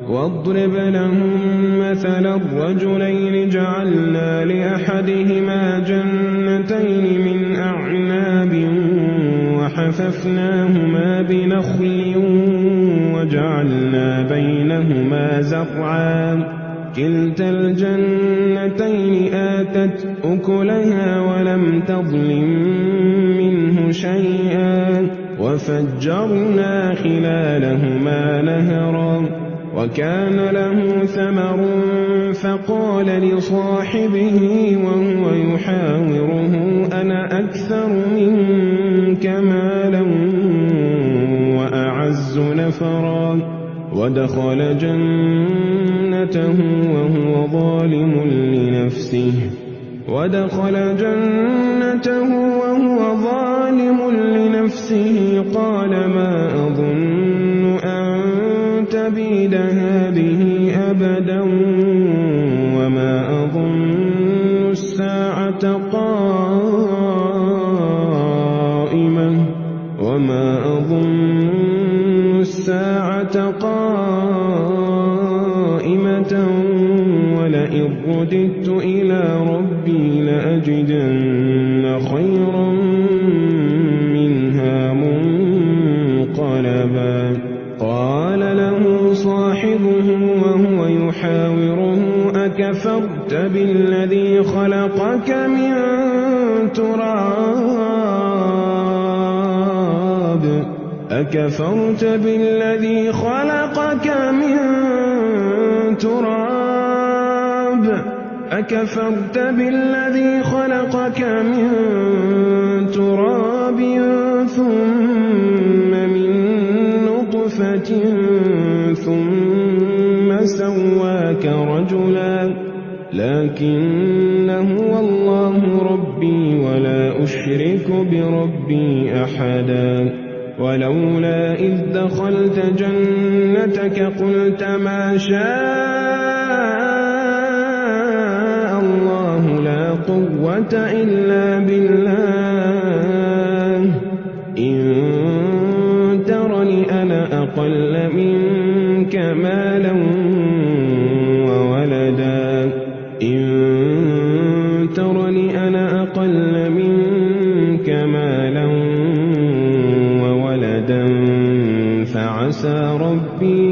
واضرب لهم مثلا الرجلين جعلنا لأحدهما جنتين من أعناب وحففناهما بنخل وجعلنا بينهما زرعا كلتا الجنتين آتت أكلها ولم تظلم منه شيئا وفجرنا خلالهما نهرا وكان له ثمر فقال لصاحبه وهو يحاوره أنا أكثر منك مالا وأعز نفرا ودخل جنته وهو ظالم لنفسه قال ما أظن أن تبيد هذه أبدا وما أظن الساعة قائمة ولئن رددت إلى ربي لأجدن خيرا منها منقلبا قال له صاحبه وهو يحاوره أكفرت بالذي خلقك من تراب ثم من نطفة ثم سواك رجلا لكن هو الله ربي ولا أشرك بربي أحدا ولولا إذ دخلت جنتك قلت ما شاء الله لا قوة إلا بالله إن ترني أنا أقل منك مالا وولدا فعسى ربي